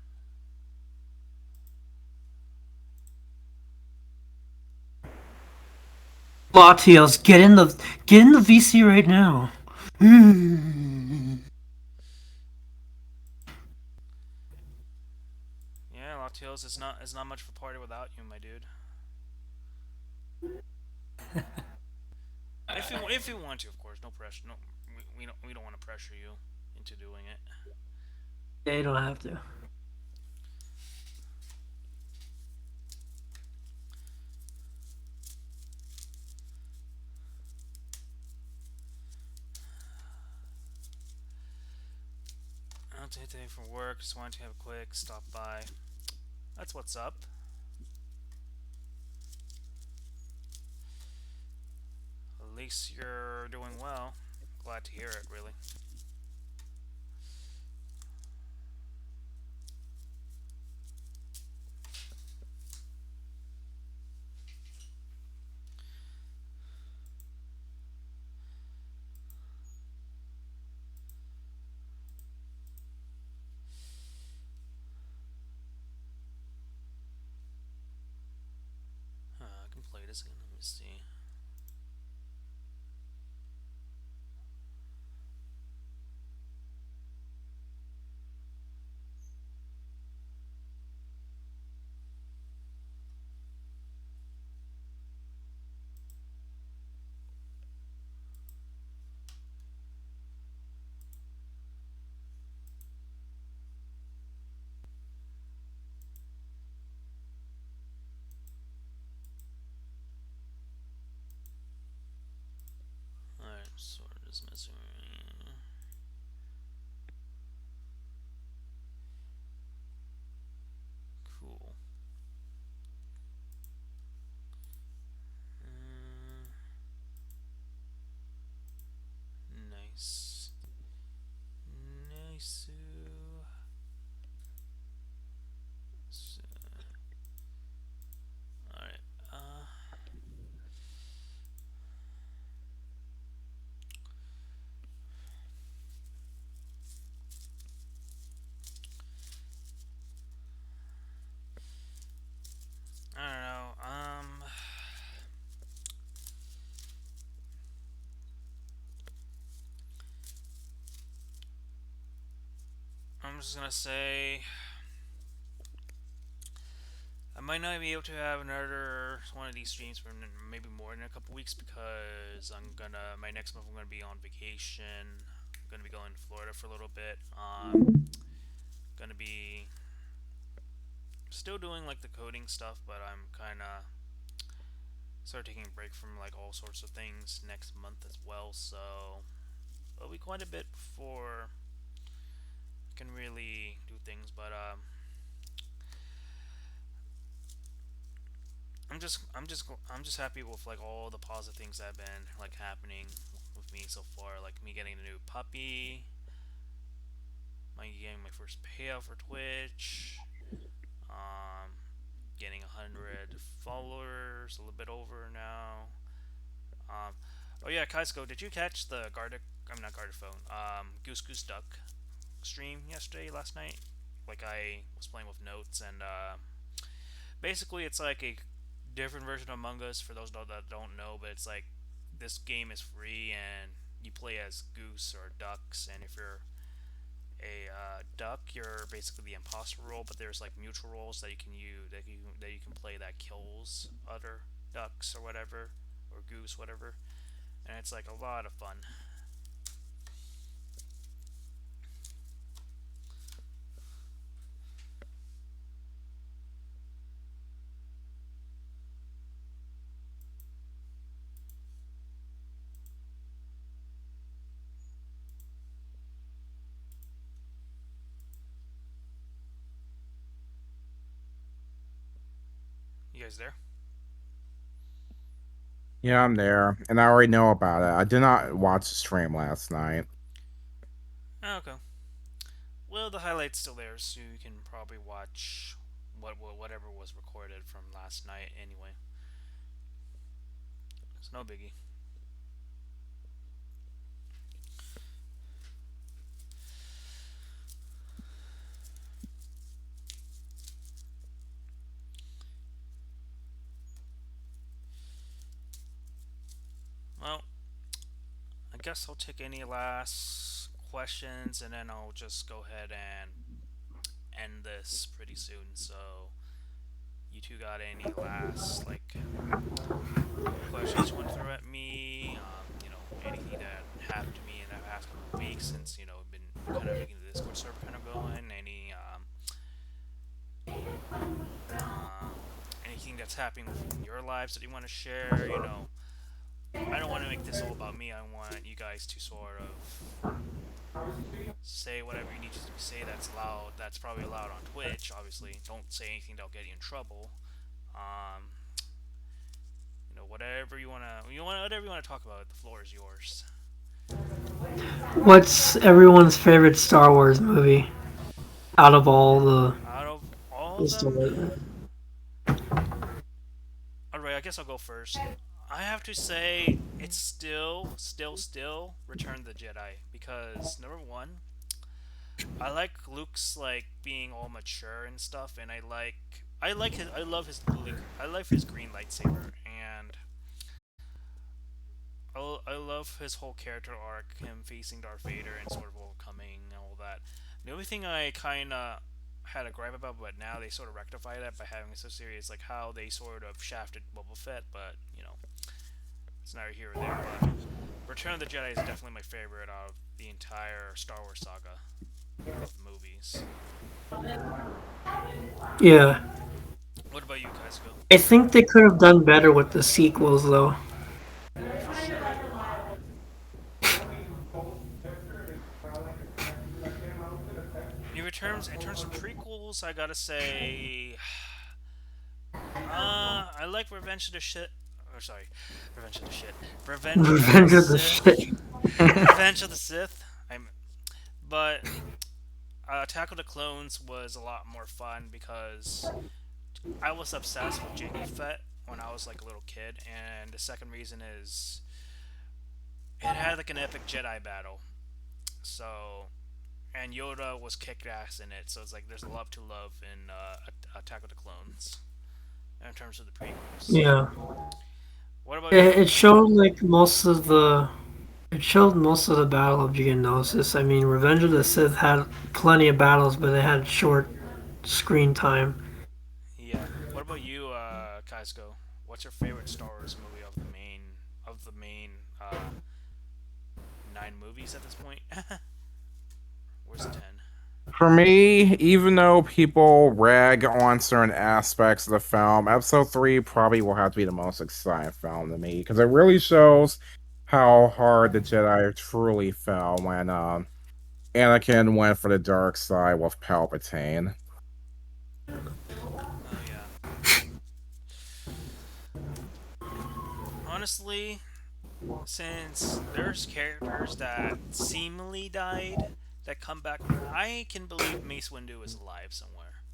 Latios, get in the VC right now. Yeah, Latios, it's not much of a party without you, my dude. If you want to, of course, no pressure. No, we don't want to pressure you into doing it. Yeah, you don't have to. I don't take anything from work. Just wanted to have a quick stop by. That's what's up. At least you're doing well. Glad to hear it, really. I can play this again. Let me see. Alright, sword is missing. Cool. Mm, nice. Nice. So, alright. I don't know. I'm just gonna say I might not be able to have another one of these streams for maybe more than a couple weeks because my next month I'm gonna be on vacation. I'm gonna be going to Florida for a little bit. Gonna be still doing like the coding stuff, but I'm kind of start taking a break from like all sorts of things next month as well. So it'll be quite a bit before I can really do things, but I'm just happy with like all the positive things that have been like happening with me so far. Like me getting a new puppy, my getting my first payout for Twitch, um, getting 100 followers, a little bit over now. Um, oh yeah, Kaisko, did you catch the Gardic? I'm not Gardic phone. Goose Goose Duck stream yesterday, last night. Like I was playing with notes, and basically it's like a different version of Among Us for those that don't know. But it's like this game is free, and you play as goose or ducks, and if you're a duck, you're basically the imposter role. But there's like mutual roles that you can play that kills other ducks or whatever, or goose, whatever, and it's like a lot of fun. You guys there? Yeah, I'm there, and I already know about it. I did not watch the stream last night. Oh, okay. Well, the highlight's still there, so you can probably watch whatever was recorded from last night anyway. It's no biggie. Well, I guess I'll take any last questions and then I'll just go ahead and end this pretty soon. So, you two got any last like questions you want to throw at me? Anything that happened to me in the past couple of weeks since I've been kind of making the Discord server kind of going. Um, Anything that's happening in your lives that you want to share? I don't want to make this all about me. I want you guys to sort of say whatever you need to say that's loud. That's probably allowed on Twitch. Obviously, don't say anything that'll get you in trouble. Um, whatever whatever you wanna talk about. The floor is yours. What's everyone's favorite Star Wars movie out of all Out of all the of Star them, Wars? alright. I guess I'll go first. I have to say it's still Return of the Jedi because number one, I like Luke's like being all mature and stuff, and I love his green lightsaber, and I love his whole character arc, him facing Darth Vader and sort of overcoming and all that. The only thing I kind of had a gripe about, but now they sort of rectify that by having it so serious, like how they sort of shafted Boba Fett, but it's neither here or there. But Return of the Jedi is definitely my favorite out of the entire Star Wars saga of the movies. Yeah, What about you, Kaisko? I think they could have done better with the sequels though. For sure. In terms of prequels, I gotta say, I like Revenge of the Shit. Or sorry, Revenge of the Shit. Revenge of the Revenge of the Sith. Shit. Revenge of the Sith. But Attack of the Clones was a lot more fun because I was obsessed with Jango Fett when I was like a little kid, and the second reason is it had like an epic Jedi battle. So and Yoda was kicked ass in it, so it's like there's a lot to love in Attack of the Clones in terms of the prequels. Yeah, What about it, you? it showed like most of the. It showed most of the Battle of Geonosis. I mean, Revenge of the Sith had plenty of battles, but they had short screen time. Yeah. What about you, Kaisko? What's your favorite Star Wars movie of the main 9 movies at this point? Where's the 10? For me, even though people rag on certain aspects of the film, episode 3 probably will have to be the most exciting film to me because it really shows how hard the Jedi truly fell when Anakin went for the dark side with Palpatine. Oh yeah. Honestly, since there's characters that seemingly died that come back, I can believe Mace Windu is alive somewhere.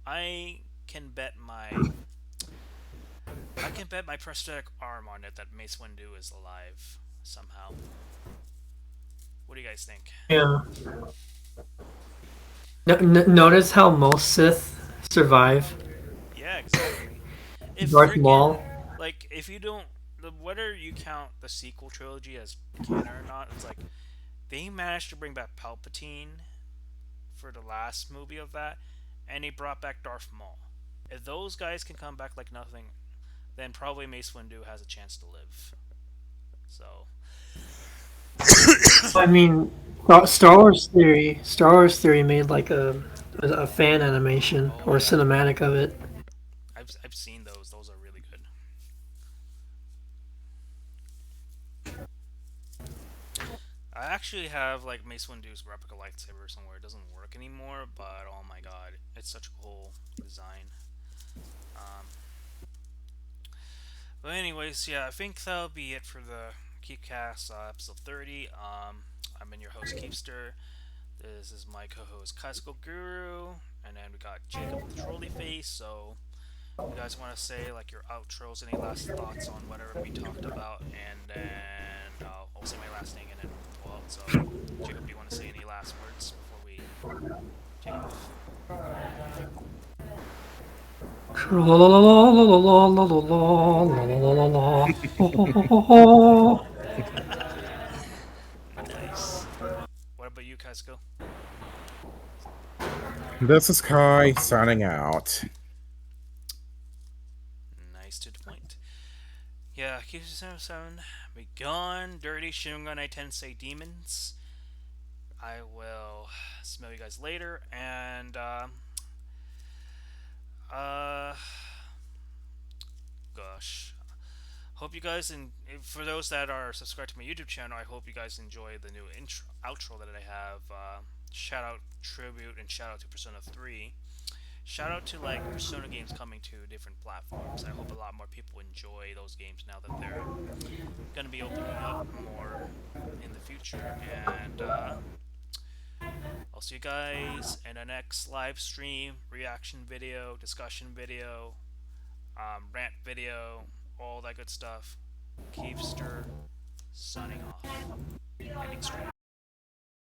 I can bet my I can bet my prosthetic arm on it that Mace Windu is alive somehow. What do you guys think? Yeah. Notice how most Sith survive. Yeah, exactly. If Darth Maul. freaking like if you don't whether you count the sequel trilogy as canon or not, it's like they managed to bring back Palpatine for the last movie of that, and he brought back Darth Maul. If those guys can come back like nothing, then probably Mace Windu has a chance to live. So I mean, Star Wars Theory made like a fan animation oh or yeah, cinematic of it. I've seen those. Those are really good. I actually have like Mace Windu's replica lightsaber somewhere. It doesn't work anymore, but oh my god, it's such a cool design. Um, but anyways, yeah, I think that'll be it for the Kiefcast episode 30. I've been your host Keepster. This is my co-host Classical Guru, and then we got Jacob with the trolley face. So, you guys want to say like your outros, any last thoughts on whatever we talked about, and then I'll say my last thing, and then well, so Jacob, do you want to say any last words before we take off? Nice. What about you, Kazuko? This is Kai signing out. Nice to the point. Yeah, Q77, be gone, dirty Shingon I Tensei demons. I will smell you guys later, and uh, gosh, hope you guys and for those that are subscribed to my YouTube channel, I hope you guys enjoy the new intro outro that I have. Shout out tribute and shout out to Persona 3. Shout out to like Persona games coming to different platforms. I hope a lot more people enjoy those games now that they're going to be opening up more in the future. And I'll see you guys in the next live stream, reaction video, discussion video, rant video, all that good stuff. Keepster signing off. Ending stream.